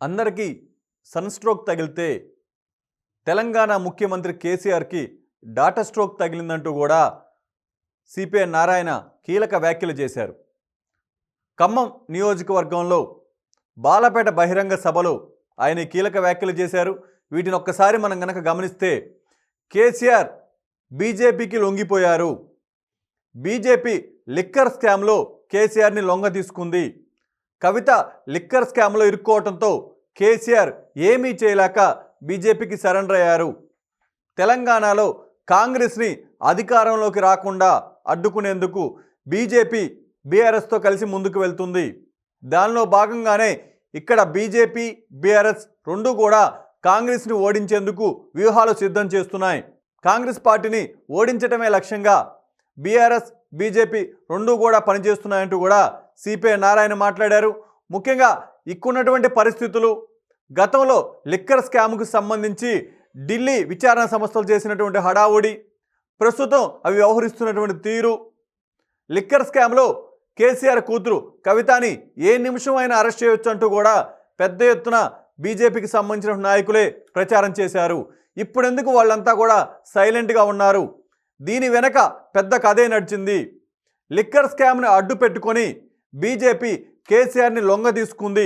అందరికీ sun stroke తగిలితే తెలంగాణ ముఖ్యమంత్రి కేసీఆర్కి డాటా స్ట్రోక్ తగిలిందంటూ కూడా సిపిఐ నారాయణ కీలక వ్యాఖ్యలు చేశారు. ఖమ్మం నియోజకవర్గంలో బాలపేట బహిరంగ సభలో ఆయన కీలక వ్యాఖ్యలు చేశారు. వీటిని ఒక్కసారి మనం గనక గమనిస్తే కేసీఆర్ బీజేపీకి లొంగిపోయారు, బీజేపీ లిక్కర్ స్కామ్లో కేసీఆర్ని లొంగ తీసుకుంది, కవిత లిక్కర్ స్కామ్లో ఇరుక్కోవడంతో కేసీఆర్ ఏమీ చేయలేక బీజేపీకి సరెండర్ అయ్యారు, తెలంగాణలో కాంగ్రెస్ని అధికారంలోకి రాకుండా అడ్డుకునేందుకు బీజేపీ బీఆర్ఎస్తో కలిసి ముందుకు వెళ్తుంది. దానిలో భాగంగానే ఇక్కడ బీజేపీ బీఆర్ఎస్ రెండు కూడా కాంగ్రెస్ని ఓడించేందుకు వ్యూహాలు సిద్ధం చేస్తున్నాయి. కాంగ్రెస్ పార్టీని ఓడించడమే లక్ష్యంగా బీఆర్ఎస్ బీజేపీ రెండు కూడా పనిచేస్తున్నాయంటూ కూడా సిపిఐ నారాయణ మాట్లాడారు. ముఖ్యంగా ఇక్కడున్నటువంటి పరిస్థితులు, గతంలో లిక్కర్ స్కామ్కు సంబంధించి ఢిల్లీ విచారణ సంస్థలు చేసినటువంటి హడావుడి, ప్రస్తుతం అవి వ్యవహరిస్తున్నటువంటి తీరు, లిక్కర్ స్కామ్లో కేసీఆర్ కూతురు కవితని ఏ నిమిషం అయినా అరెస్ట్ చేయొచ్చు అంటూ కూడా పెద్ద ఎత్తున బీజేపీకి సంబంధించిన నాయకులే ప్రచారం చేశారు. ఇప్పుడెందుకు వాళ్ళంతా కూడా సైలెంట్గా ఉన్నారు? దీని వెనక పెద్ద కథే నడిచింది. లిక్కర్ స్కామ్ని అడ్డు పెట్టుకొని బీజేపీ కేసీఆర్ని లొంగ తీసుకుంది,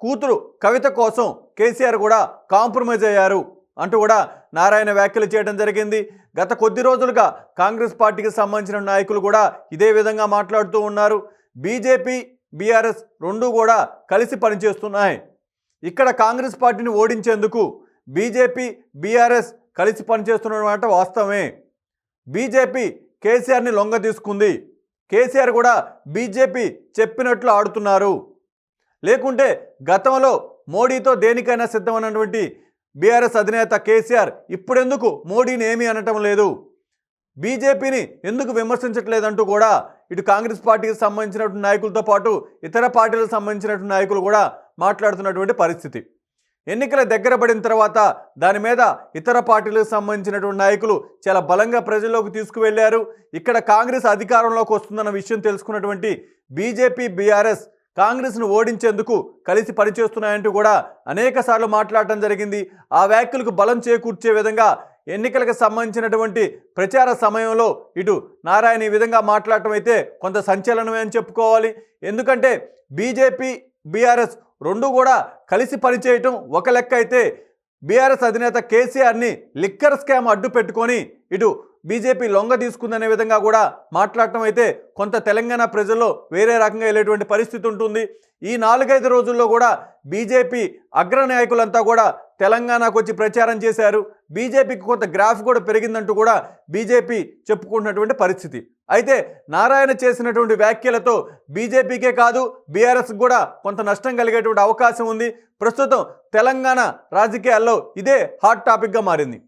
కూతురు కవిత కోసం కేసీఆర్ కూడా కాంప్రమైజ్ అయ్యారు అంటూ కూడా నారాయణ వ్యాఖ్యలు చేయడం జరిగింది. గత కొద్ది రోజులుగా కాంగ్రెస్ పార్టీకి సంబంధించిన నాయకులు కూడా ఇదే విధంగా మాట్లాడుతూ ఉన్నారు. బీజేపీ బీఆర్ఎస్ రెండు కూడా కలిసి పనిచేస్తున్నాయి. ఇక్కడ కాంగ్రెస్ పార్టీని ఓడించేందుకు బీజేపీ బీఆర్ఎస్ కలిసి పనిచేస్తున్నమాట వాస్తవమే. బీజేపీ కేసీఆర్ని లొంగ తీసుకుంది, కేసీఆర్ కూడా బీజేపీ చెప్పినట్లు ఆడుతున్నారు. లేకుంటే గతంలో మోడీతో దేనికైనా సిద్ధమన్నటువంటి బీఆర్ఎస్ అధినేత కేసీఆర్ ఇప్పుడెందుకు మోడీని ఏమీ అనటం లేదు, బీజేపీని ఎందుకు విమర్శించట్లేదంటూ కూడా ఇటు కాంగ్రెస్ పార్టీకి సంబంధించినటువంటి నాయకులతో పాటు ఇతర పార్టీలకు సంబంధించినటువంటి నాయకులు కూడా మాట్లాడుతున్నటువంటి పరిస్థితి. ఎన్నికల దగ్గర పడిన తర్వాత దాని మీద ఇతర పార్టీలకు సంబంధించినటువంటి నాయకులు చాలా బలంగా ప్రజల్లోకి తీసుకువెళ్లారు. ఇక్కడ కాంగ్రెస్ అధికారంలోకి వస్తుందన్న విషయం తెలుసుకున్నటువంటి బీజేపీ బీఆర్ఎస్ కాంగ్రెస్ను ఓడించేందుకు కలిసి పనిచేస్తున్నాయంటూ కూడా అనేక సార్లు మాట్లాడటం జరిగింది. ఆ వ్యాఖ్యలకు బలం చేకూర్చే విధంగా ఎన్నికలకు సంబంధించినటువంటి ప్రచార సమయంలో ఇటు నారాయణ ఈ విధంగా మాట్లాడటం అయితే కొంత సంచలనమే అని చెప్పుకోవాలి. ఎందుకంటే బీజేపీ బీఆర్ఎస్ రెండు కూడా కలిసి పనిచేయటం ఒక లెక్క అయితే, బీఆర్ఎస్ అధినేత కేసీఆర్ని లిక్కర్ స్కామ్ అడ్డు పెట్టుకొని ఇటు బీజేపీ లొంగ తీసుకుందనే విధంగా కూడా మాట్లాడటం అయితే కొంత తెలంగాణ ప్రజల్లో వేరే రకంగా వెళ్ళేటువంటి పరిస్థితి ఉంటుంది. ఈ 4-5 రోజుల్లో కూడా బీజేపీ అగ్రనాయకులంతా కూడా తెలంగాణకు వచ్చి ప్రచారం చేశారు. బీజేపీకి కొంత గ్రాఫ్ కూడా పెరిగిందంటూ కూడా బీజేపీ చెప్పుకుంటున్నటువంటి పరిస్థితి. అయితే నారాయణ చేసినటువంటి వ్యాఖ్యలతో బీజేపీకే కాదు బీఆర్ఎస్కి కూడా కొంత నష్టం కలిగేటువంటి అవకాశం ఉంది. ప్రస్తుతం తెలంగాణ రాజకీయాల్లో ఇదే హాట్ టాపిక్గా మారింది.